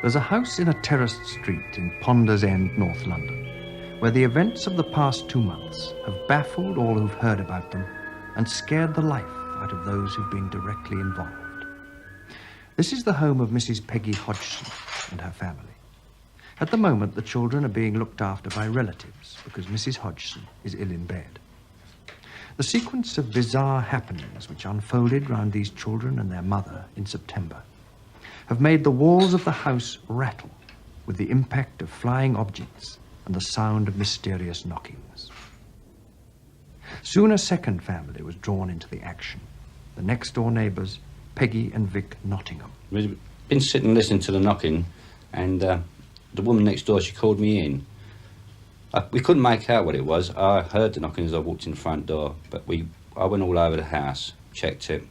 There's a house in a terraced street in Ponders End, North London, where the events of the past 2 months have baffled all who've heard about them and scared the life out of those who've been directly involved. This is the home of Mrs. Peggy Hodgson and her family. At the moment, the children are being looked after by relatives because Mrs. Hodgson is ill in bed. The sequence of bizarre happenings which unfolded round these children and their mother in September have made the walls of the house rattle with the impact of flying objects and the sound of mysterious knockings. Soon a second family was drawn into the action, the next-door neighbours, Peggy and Vic Nottingham. We'd been sitting listening to the knocking, and the woman next door, she called me in. We couldn't make out what it was. I heard the knocking as I walked in the front door, but I went all over the house, checked it,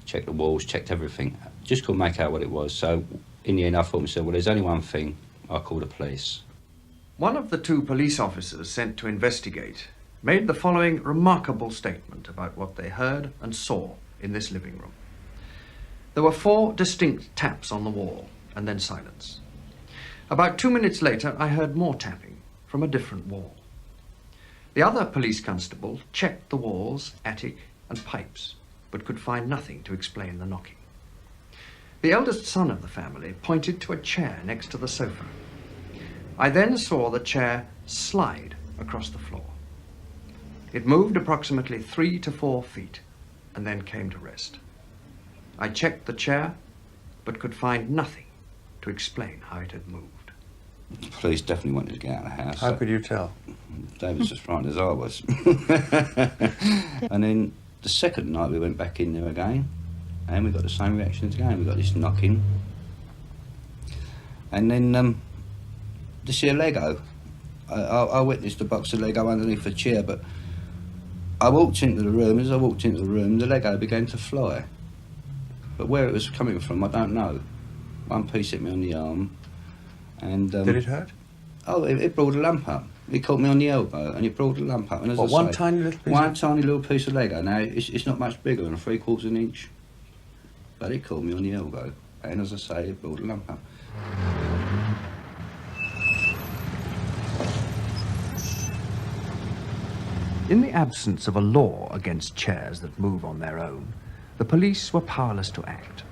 checked the walls, checked everything. Just couldn't make out what it was. So in the end, I thought to myself, well, there's only one thing. I'll call the police. One of the 2 police officers sent to investigate made the following remarkable statement about what they heard and saw in this living room. There were 4 distinct taps on the wall, and then silence. About 2 minutes later, I heard more tapping from a different wall. The other police constable checked the walls, attic, and pipes, but could find nothing to explain the knocking. The eldest son of the family pointed to a chair next to the sofa. I then saw the chair slide across the floor. It moved approximately 3 to 4 feet and then came to rest. I checked the chair, but could find nothing to explain how it had moved. The police definitely wanted to get out of the house. How could you tell? Dave was as frightened as I was. And then the second night we went back in there again, and we got the same reaction again. We got this knocking. And then this here Lego. I witnessed a box of Lego underneath the chair, but I walked into the room. As I walked into the room, the Lego began to fly. But where it was coming from, I don't know. One piece hit me on the arm. And Did it hurt? Oh, it brought a lump up. It caught me on the elbow, and it brought a lump up. And as I one say, tiny little piece? One tiny little piece of Lego. Now, it's not much bigger than 3/4 inch. But it caught me on the elbow. And as I say, it brought a lump up. In the absence of a law against chairs that move on their own, the police were powerless to act.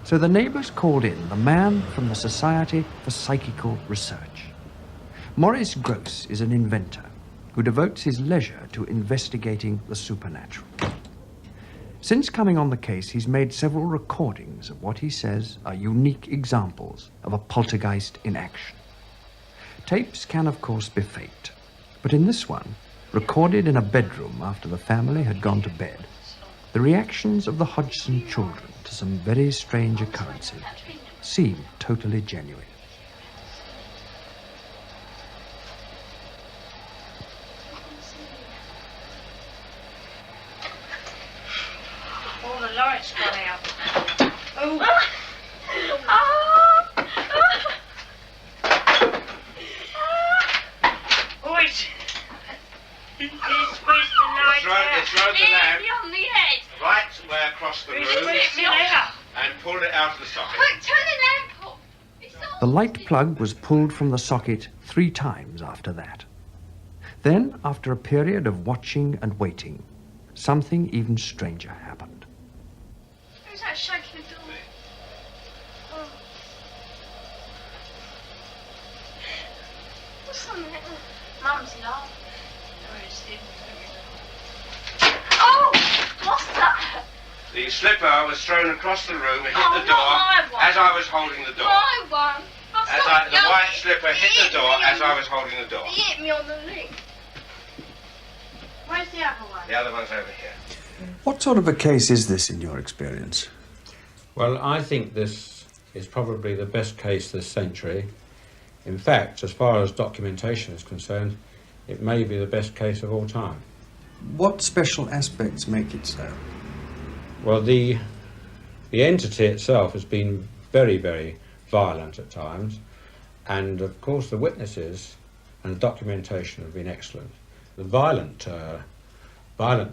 So the neighbours called in the man from the Society for Psychical Research. Maurice Grosse is an inventor who devotes his leisure to investigating the supernatural. Since coming on the case, he's made several recordings of what he says are unique examples of a poltergeist in action. Tapes can, of course, be faked, but in this one, recorded in a bedroom after the family had gone to bed, the reactions of the Hodgson children to some very strange occurrences seem totally genuine. All the lights gone out. Oh! Wait. It's round the lamp. On the head. Right where across the room. And pulled it out of the socket. Quick, turn the lamp off. The light plug was pulled from the socket 3 times after that. Then, after a period of watching and waiting, something even stranger happened. Who's that shaking the door? Oh. What's on there? Mum's laughing. Oh! What's that? The slipper was thrown across the room and hit Oh, the door not my one. as I was holding the door. My one. The white slipper hit the door as I was holding the door. He hit me on the leg. Where's the other one? The other one's over here. What sort of a case is this in your experience? Well, I think this is probably the best case this century. In fact, as far as documentation is concerned, it may be the best case of all time. What special aspects make it so? Well, the entity itself has been very, very violent at times, and of course the witnesses and documentation have been excellent. The violent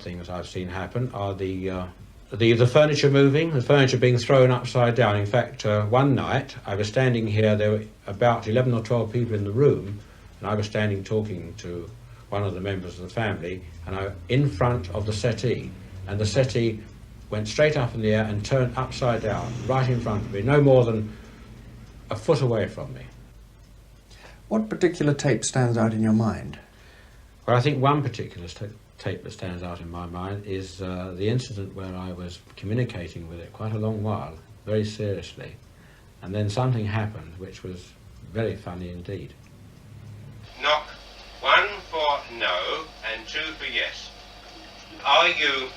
things I've seen happen are the the furniture moving, the furniture being thrown upside down. In fact, one night I was standing here, there were about 11 or 12 people in the room, and I was standing talking to one of the members of the family, and I in front of the settee, and the settee went straight up in the air and turned upside down, right in front of me, no more than a foot away from me. What particular tape stands out in your mind? Well, I think one particular tape that stands out in my mind is the incident where I was communicating with it quite a long while, very seriously, and then something happened which was very funny indeed. Knock. 1 for no and 2 for yes. Are you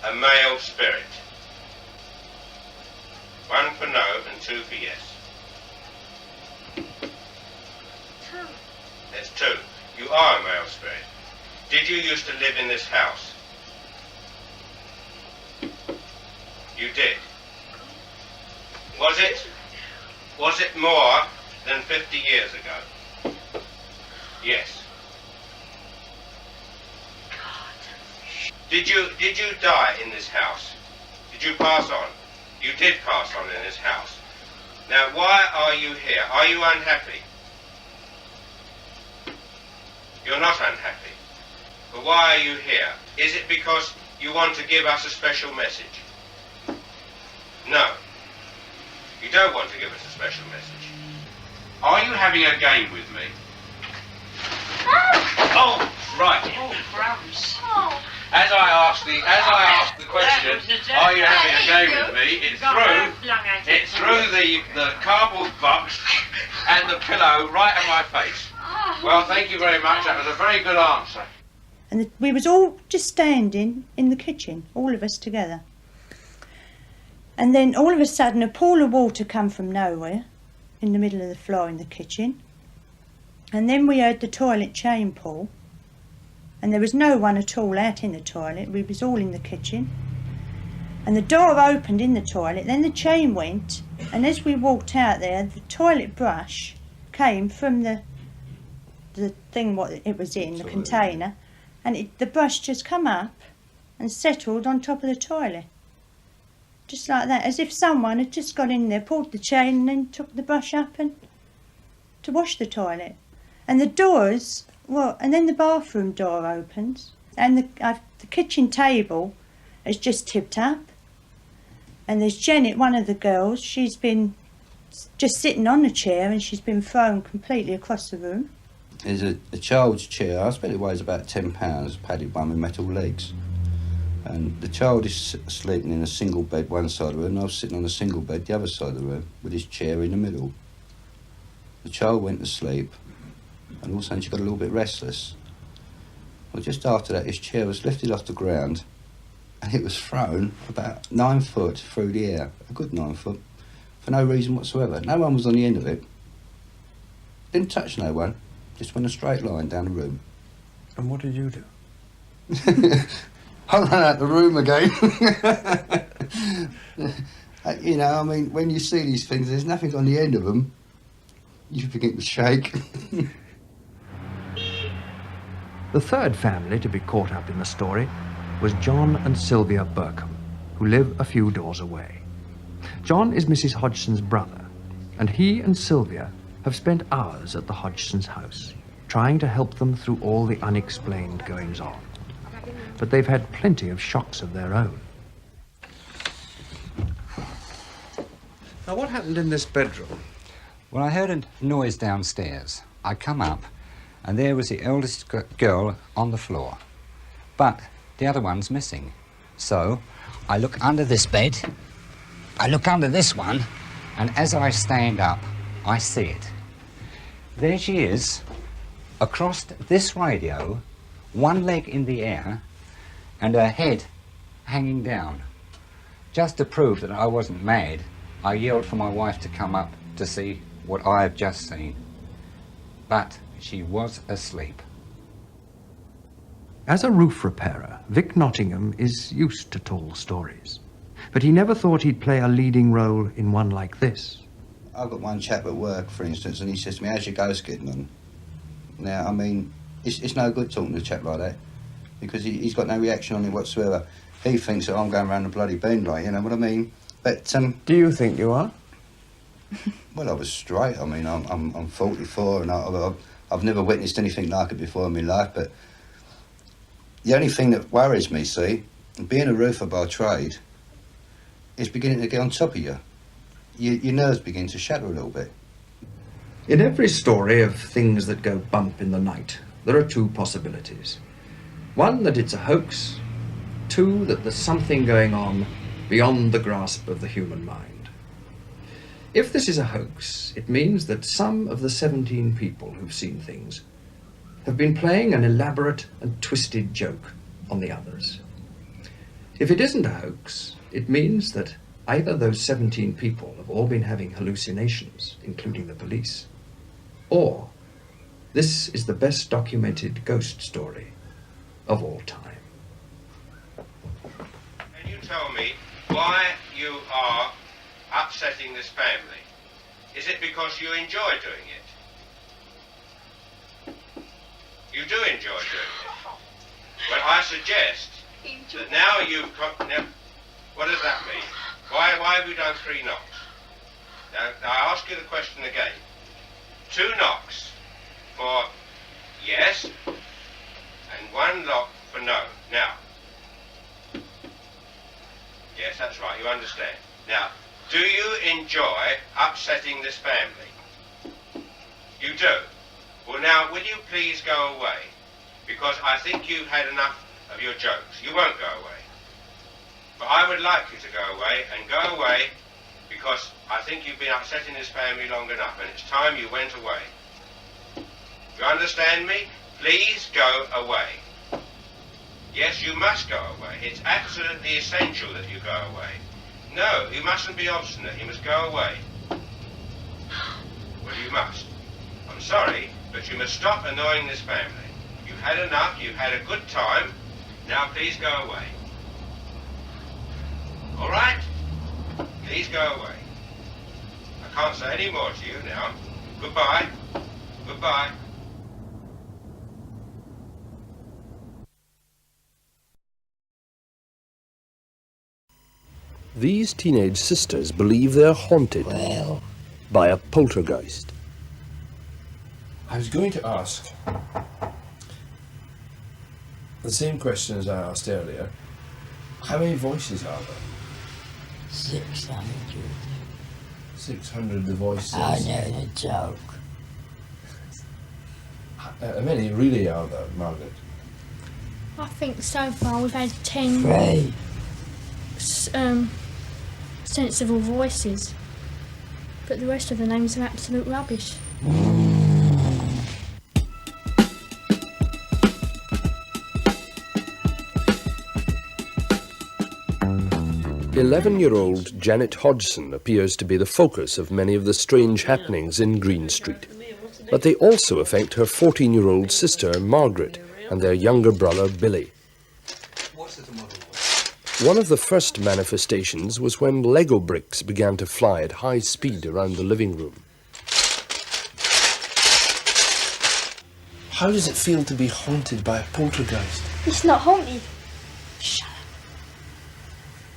a male spirit? 1 for no and 2 for yes. 2. That's 2. You are a male spirit. Did you used to live in this house? You did. Was it more than 50 years ago? Yes. Did you die in this house? Did you pass on? You did pass on in this house. Now, why are you here? Are you unhappy? You're not unhappy. But why are you here? Is it because you want to give us a special message? No. You don't want to give us a special message. Are you having a game with me? Oh, right. Oh, gross. As I asked the question, are you having a game with me? It threw the cardboard box and the pillow right at my face. Well, thank you very much. That was a very good answer. And we was all just standing in the kitchen, all of us together. And then all of a sudden a pool of water come from nowhere in the middle of the floor in the kitchen. And then we heard the toilet chain pull. And there was no one at all out in the toilet. We was all in the kitchen. And the door opened in the toilet. Then the chain went. And as we walked out there, the toilet brush came from the thing what it was in, the container. And the brush just come up and settled on top of the toilet. Just like that, as if someone had just got in there, pulled the chain and then took the brush up and to wash the toilet. And the doors, well, and then the bathroom door opens and the kitchen table has just tipped up. And there's Janet, one of the girls, she's been just sitting on a chair and she's been thrown completely across the room. There's a child's chair, I bet it weighs about 10 pounds, padded one with metal legs. And the child is sleeping in a single bed one side of the room, and I was sitting on a single bed the other side of the room, with his chair in the middle. The child went to sleep, and all of a sudden she got a little bit restless. Well, just after that, his chair was lifted off the ground, and it was thrown about 9 foot through the air, a good 9 foot, for no reason whatsoever. No one was on the end of it. Didn't touch no one. Just went a straight line down the room. And what did you do? I ran out the room again. You know, I mean, when you see these things, there's nothing on the end of them. You begin to shake. The third family to be caught up in the story was John and Sylvia Burkham, who live a few doors away. John is Mrs. Hodgson's brother, and he and Sylvia have spent hours at the Hodgson's house, trying to help them through all the unexplained goings-on. But they've had plenty of shocks of their own. Now, what happened in this bedroom? Well, I heard a noise downstairs. I come up, and there was the eldest girl on the floor. But the other one's missing. So I look under this bed, I look under this one, and as I stand up, I see it. There she is, across this radio, one leg in the air, and her head hanging down. Just to prove that I wasn't mad, I yelled for my wife to come up to see what I have just seen. But she was asleep. As a roof repairer, Vic Nottingham is used to tall stories. But he never thought he'd play a leading role in one like this. I've got one chap at work, for instance, and he says to me, how's your ghost getting on? Now, I mean, it's no good talking to a chap like that, because he's got no reaction on it whatsoever. he thinks that I'm going round the bloody bend, like, you know what I mean? But, Do you think you are? well, I was straight. I mean, I'm 44 and I've never witnessed anything like it before in my life, but the only thing that worries me, see, being a roofer by trade, is beginning to get on top of you. Your nerves begin to shatter a little bit. In every story of things that go bump in the night, there are two possibilities. One, that it's a hoax. Two, that there's something going on beyond the grasp of the human mind. If this is a hoax, it means that some of the 17 people who've seen things have been playing an elaborate and twisted joke on the others. If it isn't a hoax, it means that either those 17 people have all been having hallucinations, including the police, or this is the best documented ghost story of all time. Can you tell me why you are upsetting this family? Is it because you enjoy doing it? You do enjoy doing it. Well, I suggest that now you've now, what does that mean? Why have you done 3 knocks? Now I ask you the question again. 2 knocks for yes, and 1 knock for no. Now, yes, that's right, you understand. Now, do you enjoy upsetting this family? You do? Well now, will you please go away? Because I think you've had enough of your jokes. You won't go away. But I would like you to go away, and go away because I think you've been upsetting this family long enough, and it's time you went away. You understand me? Please go away. Yes, you must go away. It's absolutely essential that you go away. No, you mustn't be obstinate. You must go away. Well, you must. I'm sorry, but you must stop annoying this family. You've had enough. You've had a good time. Now, please go away. All right? Please go away. I can't say any more to you now. Goodbye. Goodbye. These teenage sisters believe they're haunted by a poltergeist. I was going to ask the same question as I asked earlier. How many voices are there? 600. 600 the voices. I know the joke. How many really are there, Margaret? I think so far we've had 10 3. Sensible voices, but the rest of the names are absolute rubbish. 11-year-old Janet Hodgson appears to be the focus of many of the strange happenings in Green Street. But they also affect her 14-year-old sister, Margaret, and their younger brother, Billy. One of the first manifestations was when Lego bricks began to fly at high speed around the living room. How does it feel to be haunted by a poltergeist? It's not haunted. Shut up.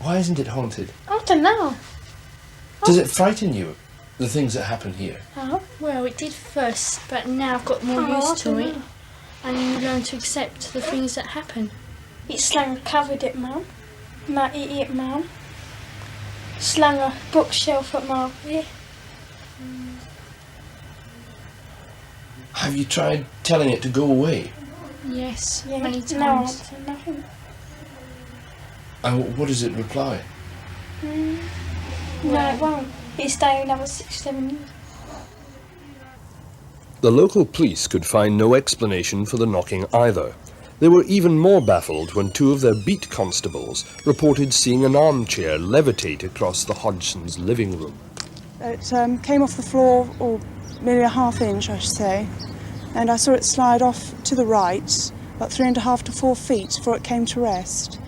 Why isn't it haunted? I don't know. Does it frighten you, the things that happen here? Oh, well, it did first, but now I've got more used to it, and you learn to accept the things that happen. It slung covered it, Mum. My idiot Mum. Slung a bookshelf at Margaret. Have you tried telling it to go away? Yes, Yeah, many no times. answer, nothing. And what does it reply? No, it won't. It's staying another 6-7 years. The local police could find no explanation for the knocking either. They were even more baffled when 2 of their beat constables reported seeing an armchair levitate across the Hodgsons' living room. It came off the floor, or nearly a ½ inch, I should say, and I saw it slide off to the right, about 3.5 to 4 feet before it came to rest.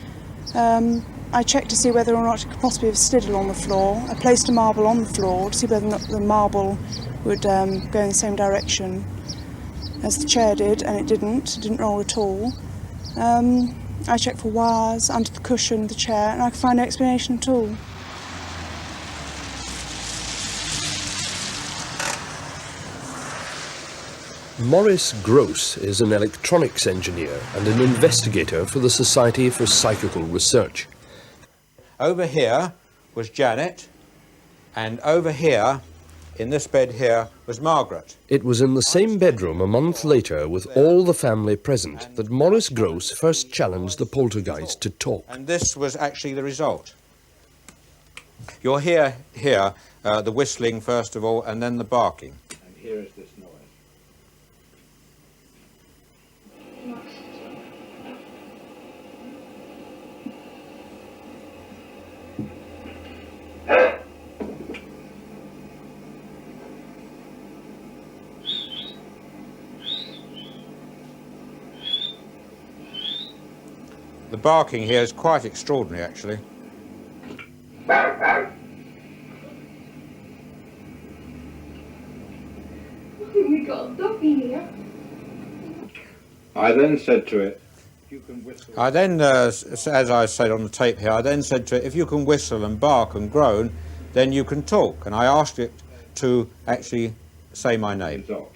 I checked to see whether or not it could possibly have slid along the floor. I placed a marble on the floor to see whether or not the marble would go in the same direction as the chair did, and it didn't roll at all. I checked for wires under the cushion of the chair, and I could find no explanation at all. Maurice Grosse is an electronics engineer and an investigator for the Society for Psychical Research. Over here was Janet, and over here, in this bed here, was Margaret. It was in the same bedroom a month later, with all the family present, that Maurice Grosse first challenged the poltergeist to talk. And this was actually the result. You'll hear here the whistling first of all, and then the barking. And here is this noise. The barking here is quite extraordinary, actually. We got a doggy here. I then said to it, I then, as I said on the tape here, I then said to it, if you can whistle and bark and groan, then you can talk. And I asked it to actually say my name. Well,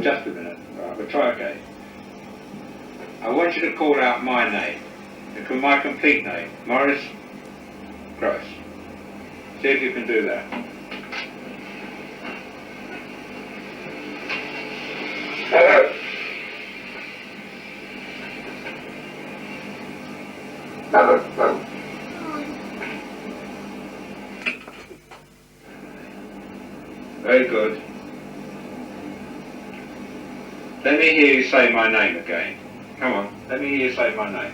just a minute. Right, we'll try again. I want you to call out my name. My complete name. Maurice Grosse. See if you can do that. Very good. Let me hear you say my name again. Come on, let me hear you say my name.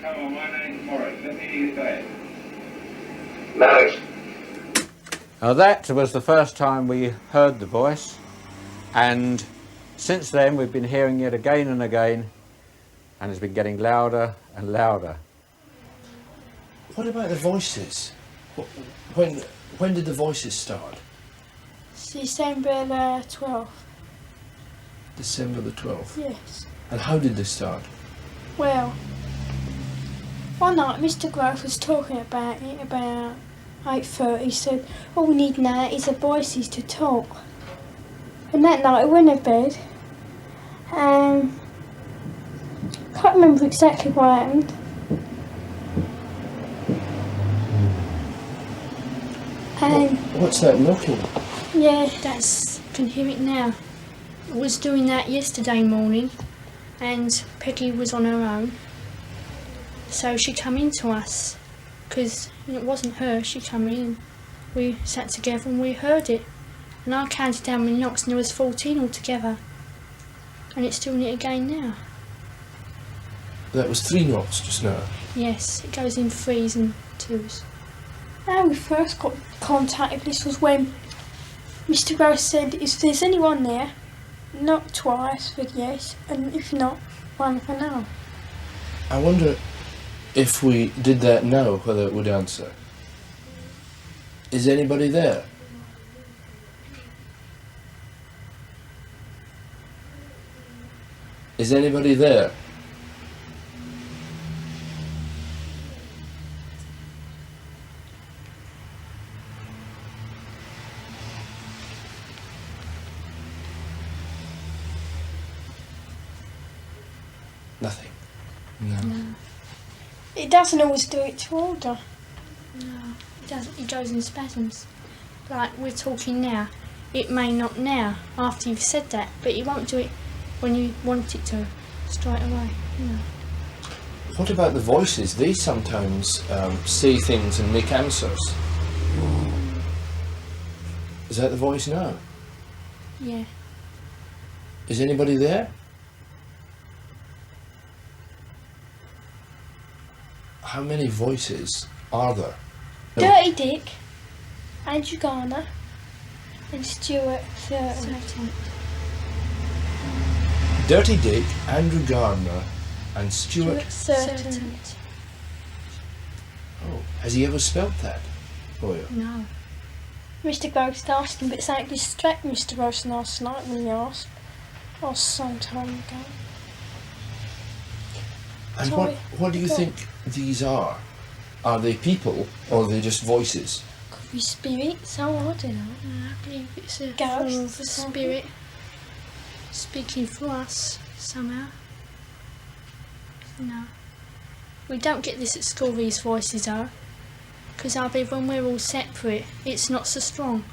Come on, my name's Maurice. Let me hear you say it. Maurice. Now that was the first time we heard the voice, and since then we've been hearing it again and again, and it's been getting louder and louder. What about the voices? When did the voices start? December the 12th. December the 12th? Yes. And how did they start? Well, one night Mr. Grosse was talking about it about 8:30. He said, all we need now is the voices to talk. And that night I went to bed. Can't remember exactly what happened. And what's that knocking? Yeah, I can hear it now. I was doing that yesterday morning, and Peggy was on her own. So she come in to us, because it wasn't her, she come in. We sat together and we heard it. And I counted down my knocks and there was 14 altogether. And it's doing it again now. That was 3 knocks just now? Yes, it goes in 3s and 2s. How we first got contacted, this was when Mr. Grosse said, if there's anyone there, knock twice for yes, and if not, 1 for no. I wonder if we did that now, whether it would answer. Is anybody there? Is anybody there? Nothing. No. It doesn't always do it to order. No, it doesn't. It goes in spasms. Like we're talking now. It may not now, after you've said that, but it won't do it when you want it to, straight away. No. What about the voices? They sometimes say things and make answers. Is that the voice now? Yeah. Is anybody there? How many voices are there? No. Dirty Dick, Andrew Garner, and Stuart Thurton. Dirty Dick, Andrew Gardner, and Stuart Thurton. Oh, has he ever spelt that for you? No. Mr. Grosse asked him, but it's like distract Mr. Grosse last night when he asked. Or some time ago. And Sorry, what do you go on. think these are? Are they people or are they just voices? Could be spirits, oh, I don't know. I believe it's a Ghosts form or of a something. spirit speaking for us somehow. No. We don't get this at school, these voices are. Because I believe when we're all separate, it's not so strong.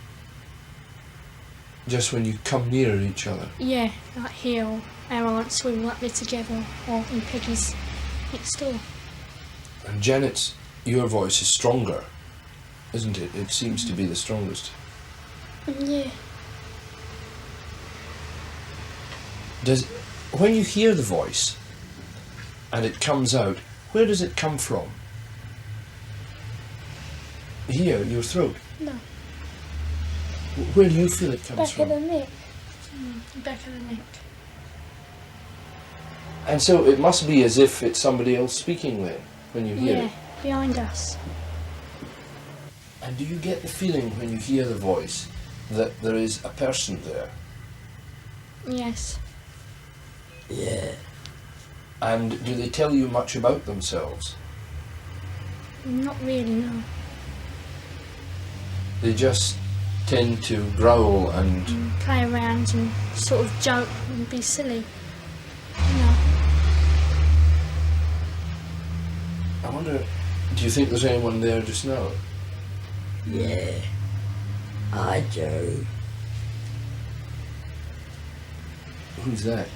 Just when you come near each other? Yeah, like here, or our aunts, we were up there together, or in Peggy's next door. And Janet's, your voice is stronger, isn't it? It seems to be the strongest. Yeah. When you hear the voice and it comes out, where does it come from? Here, your throat? No. Where do you feel it comes Back from? of the neck. Back of the neck. And so it must be as if it's somebody else speaking then, when you hear Yeah, it. behind us. And do you get the feeling when you hear the voice that there is a person there? Yes. Yeah. And do they tell you much about themselves? Not really, no. They just tend to growl and... Play around and sort of joke and be silly. No. I wonder, do you think there's anyone there just now? Yeah. I do. Who's that?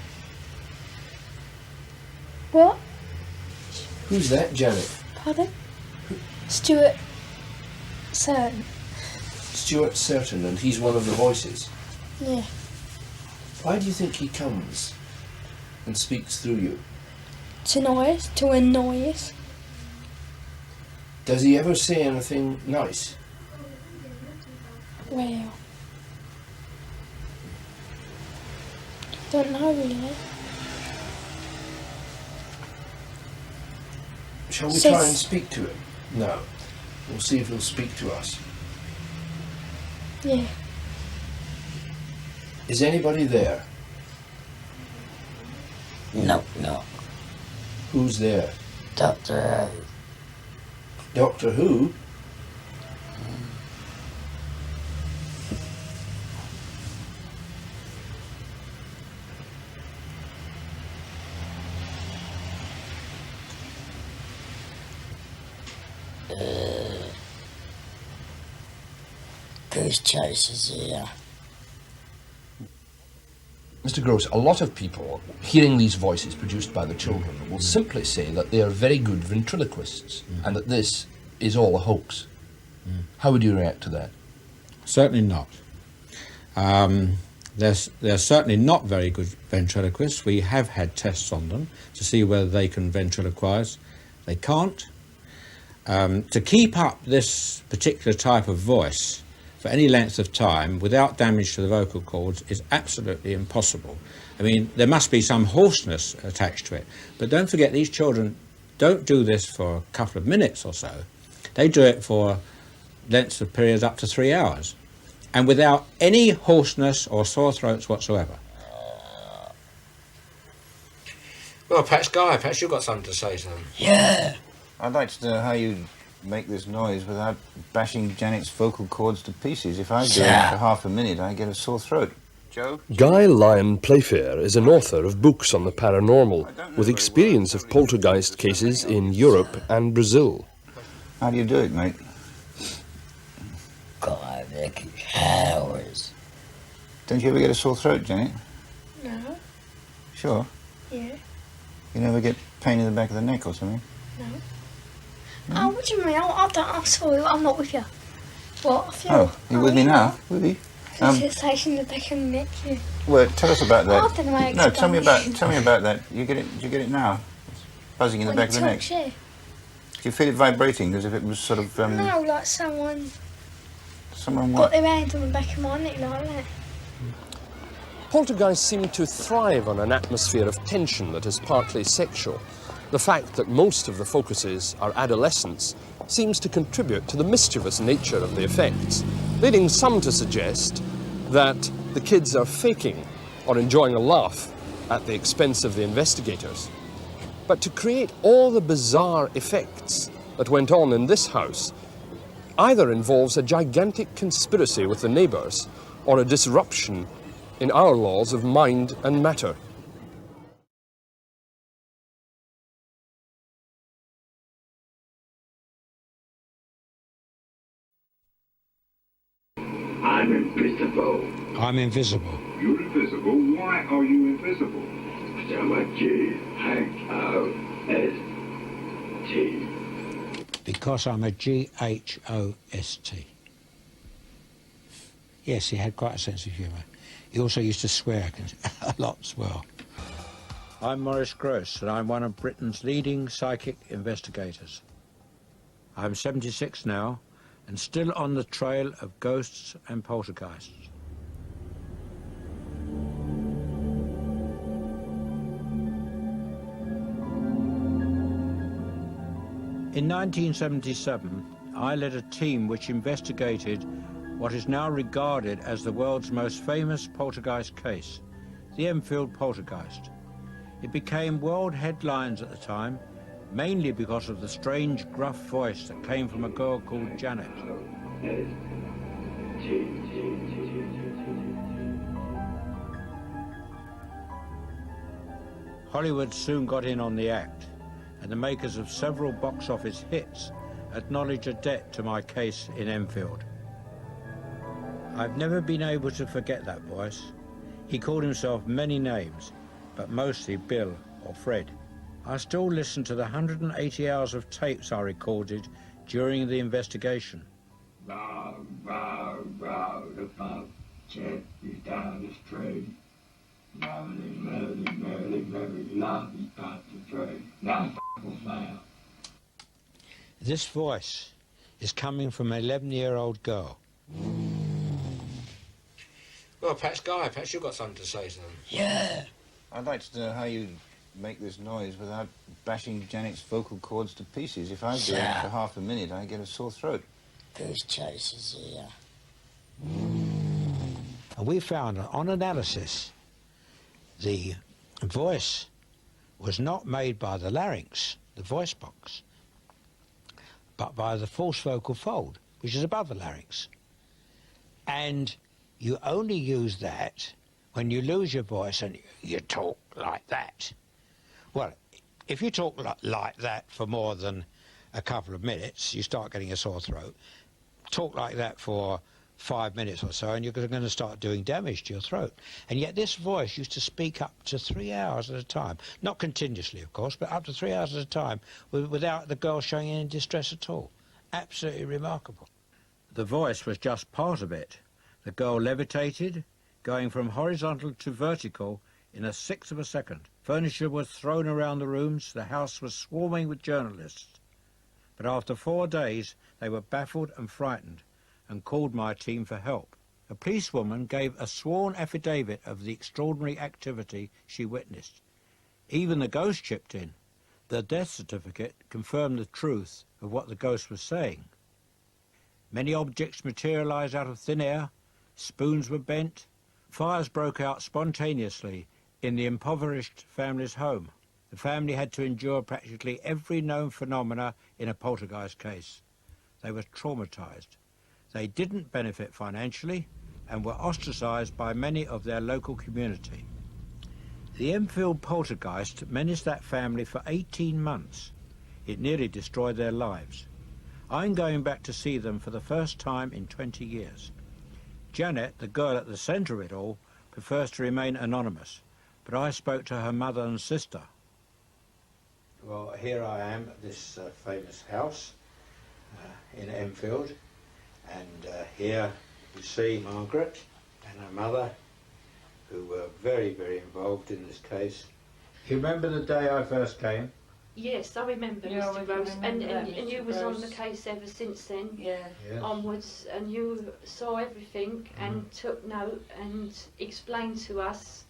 What? Who's that, Janet? Pardon? Stuart Certain. Stuart Certain, and he's one of the voices. Yeah. Why do you think he comes and speaks through you? To annoy us. Does he ever say anything nice? Well. Don't know really. Shall we Says- try and speak to him? No. We'll see if he'll speak to us. Yeah. Is anybody there? No. Who's there? Doctor Doctor Who? Goose chasers here. Mr. Grosse, a lot of people, hearing these voices produced by the children, will simply say that they are very good ventriloquists and that this is all a hoax. How would you react to that? Certainly not. They're certainly not very good ventriloquists. We have had tests on them to see whether they can ventriloquize. They can't. To keep up this particular type of voice for any length of time without damage to the vocal cords is absolutely impossible. I mean, there must be some hoarseness attached to it. But don't forget, these children don't do this for a couple of minutes or so. They do it for lengths of periods up to 3 hours, and without any hoarseness or sore throats whatsoever. Well, perhaps, Guy, perhaps you've got something to say to them. Yeah. I'd like to know how you make this noise without bashing Janet's vocal cords to pieces. If I do it for half a minute, I get a sore throat. Joe? Guy Lyon Playfair is an author of books on the paranormal, with experience of poltergeist cases in Europe and Brazil. How do you do it, mate? God, Vicky, hours. Don't you ever get a sore throat, Janet? No. Sure. Yeah. You never get pain in the back of the neck or something? No. Oh, what do you mean? I'm sorry, I'm not with you. What? I feel, Oh, you with me now? With you? Sensation in the back of the neck. Yeah. Well, tell us about that. I don't know how to No, tell me explain about that. You get it now? It's buzzing in the When back of you the neck. talk, yeah. Do you feel it vibrating as if it was sort of No, like someone someone got what? their hand on the back of my neck like that. Poltergeists seem to thrive on an atmosphere of tension that is partly sexual. The fact that most of the focuses are adolescents seems to contribute to the mischievous nature of the effects, leading some to suggest that the kids are faking or enjoying a laugh at the expense of the investigators. But to create all the bizarre effects that went on in this house either involves a gigantic conspiracy with the neighbours or a disruption in our laws of mind and matter. I'm invisible. I'm invisible. You're invisible? Why are you invisible? Because I'm a G-H-O-S-T. Because I'm a G-H-O-S-T. Yes, he had quite a sense of humour. He also used to swear a lot as well. I'm Maurice Grosse, and I'm one of Britain's leading psychic investigators. I'm 76 now, and still on the trail of ghosts and poltergeists. In 1977, I led a team which investigated what is now regarded as the world's most famous poltergeist case, the Enfield Poltergeist. It became world headlines at the time, mainly because of the strange, gruff voice that came from a girl called Janet. Hollywood soon got in on the act, and the makers of several box office hits acknowledged a debt to my case in Enfield. I've never been able to forget that voice. He called himself many names, but mostly Bill or Fred. I still listen to the 180 hours of tapes I recorded during the investigation. Bow, bow, bow, the pub check is down the street. Merrily, merrily, merrily, merrily, lovely pub to trade. Now f***ing This voice is coming from an 11-year-old girl. Well, perhaps, Guy, perhaps you've got something to say to them. Yeah. I'd like to know how you make this noise without bashing Janet's vocal cords to pieces. If I do it for half a minute, I get a sore throat. Goose chasers here. And we found that on analysis, the voice was not made by the larynx, the voice box, but by the false vocal fold, which is above the larynx. And you only use that when you lose your voice and you talk like that. Well, if you talk like that for more than a couple of minutes, you start getting a sore throat. Talk like that for 5 minutes or so and you're going to start doing damage to your throat. And yet this voice used to speak up to 3 hours at a time. Not continuously, of course, but up to 3 hours at a time without the girl showing any distress at all. Absolutely remarkable. The voice was just part of it. The girl levitated, going from horizontal to vertical in a sixth of a second. Furniture was thrown around the rooms. The house was swarming with journalists. But after 4 days, they were baffled and frightened and called my team for help. A policewoman gave a sworn affidavit of the extraordinary activity she witnessed. Even the ghost chipped in. The death certificate confirmed the truth of what the ghost was saying. Many objects materialised out of thin air. Spoons were bent. Fires broke out spontaneously in the impoverished family's home. The family had to endure practically every known phenomena in a poltergeist case. They were traumatised. They didn't benefit financially and were ostracised by many of their local community. The Enfield Poltergeist menaced that family for 18 months. It nearly destroyed their lives. I'm going back to see them for the first time in 20 years. Janet, the girl at the centre of it all, prefers to remain anonymous, but I spoke to her mother and sister. Well, here I am at this famous house in Enfield, and here you see Margaret and her mother, who were very, very involved in this case. You remember the day I first came? Yes, I remember, Mr. Grosse, and you was on the case ever since then, onwards, and you saw everything and took note and explained to us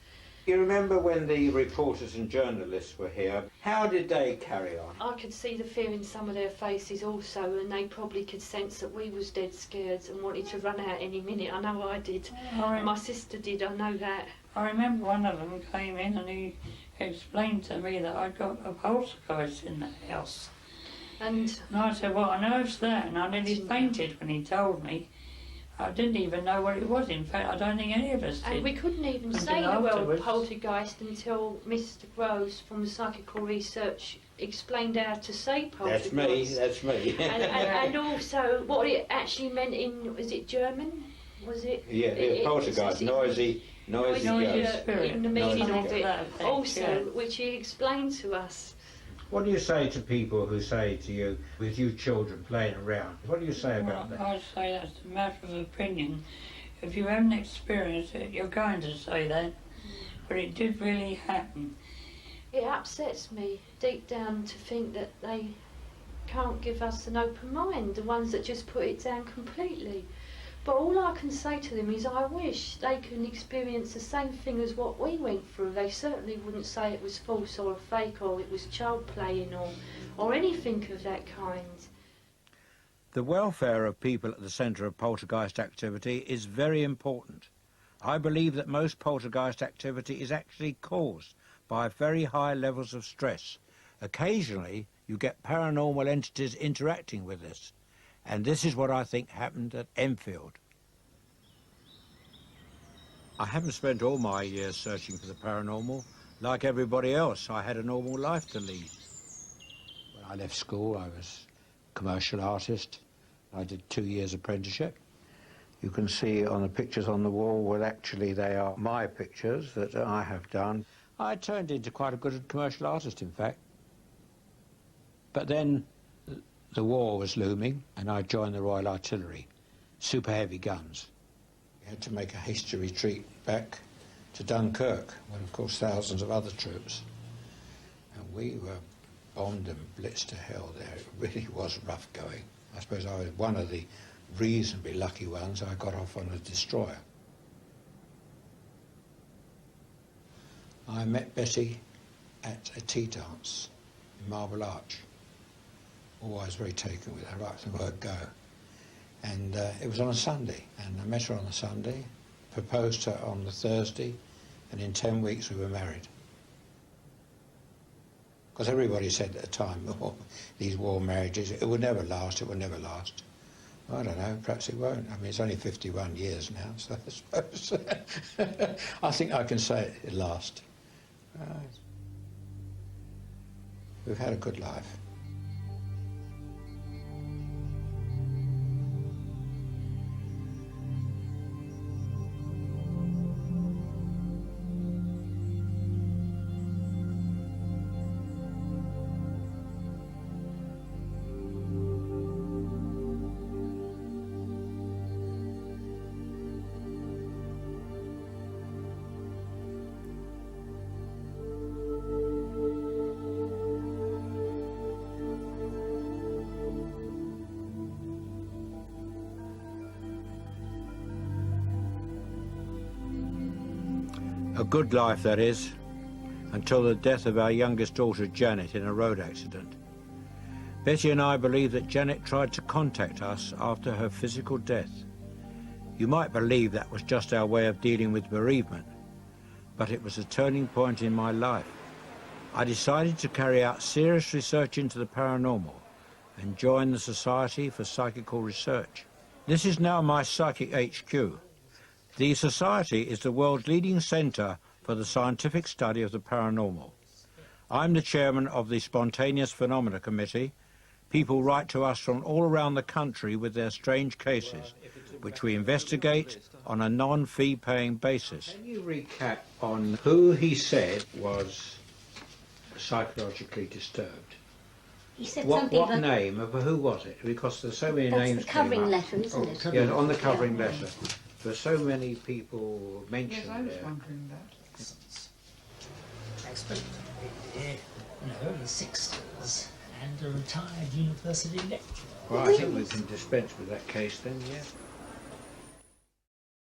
You remember when the reporters and journalists were here, how did they carry on? I could see the fear in some of their faces also, and they probably could sense that we was dead scared and wanted to run out any minute. I know I did. My sister did, I know that. I remember one of them came in and he explained to me that I'd got a poltergeist in the house. And I said, what on earth's that? And I nearly fainted when he told me. I didn't even know what it was. In fact, I don't think any of us did. And we couldn't even say the word poltergeist until Mr. Grosse from Psychical Research explained how to say poltergeist. That's me. and also what it actually meant in, was it German? Was it? Yeah, poltergeist, noisy spirit. In the meaning of it. Also, yeah. which he explained to us. What do you say to people who say to you, with you children playing around, what do you say about that? I say that's a matter of opinion. If you haven't experienced it, you're going to say that. But it did really happen. It upsets me deep down to think that they can't give us an open mind, the ones that just put it down completely. But all I can say to them is I wish they could experience the same thing as what we went through. They certainly wouldn't say it was false or fake or it was child playing or anything of that kind. The welfare of people at the centre of poltergeist activity is very important. I believe that most poltergeist activity is actually caused by very high levels of stress. Occasionally you get paranormal entities interacting with this. And this is what I think happened at Enfield. I haven't spent all my years searching for the paranormal. Like everybody else, I had a normal life to lead. When I left school, I was a commercial artist. I did 2 years apprenticeship. You can see on the pictures on the wall, well, actually, they are my pictures that I have done. I turned into quite a good commercial artist, in fact. But then the war was looming, and I joined the Royal Artillery, super heavy guns. We had to make a hasty retreat back to Dunkirk, with, of course, thousands of other troops. And we were bombed and blitzed to hell there. It really was rough going. I suppose I was one of the reasonably lucky ones. I got off on a destroyer. I met Betty at a tea dance in Marble Arch. Always very taken with her right from the word go. And it was on a Sunday, and I met her on the Sunday, proposed to her on the Thursday, and in 10 weeks we were married. Because everybody said at the time, oh, these war marriages, it would never last, it would never last. Well, I don't know, perhaps it won't. I mean, it's only 51 years now, so I suppose I think I can say it'll last. We've had a good life. A good life, that is, until the death of our youngest daughter, Janet, in a road accident. Betty and I believe that Janet tried to contact us after her physical death. You might believe that was just our way of dealing with bereavement, but it was a turning point in my life. I decided to carry out serious research into the paranormal and join the Society for Psychical Research. This is now my psychic HQ. The Society is the world's leading centre for the scientific study of the paranormal. I'm the chairman of the Spontaneous Phenomena Committee. People write to us from all around the country with their strange cases, which we investigate on a non-fee paying basis. Can you recap on who he said was psychologically disturbed? He said What name of who was it? Because there's so many that's names. the covering came up. letter, isn't it? Yeah, on the covering letter. There's so many people mentioned Yes, I was there. wondering that. Expert in the early 60s and a retired university lecturer. Well, I think we can dispense with that case then, yeah.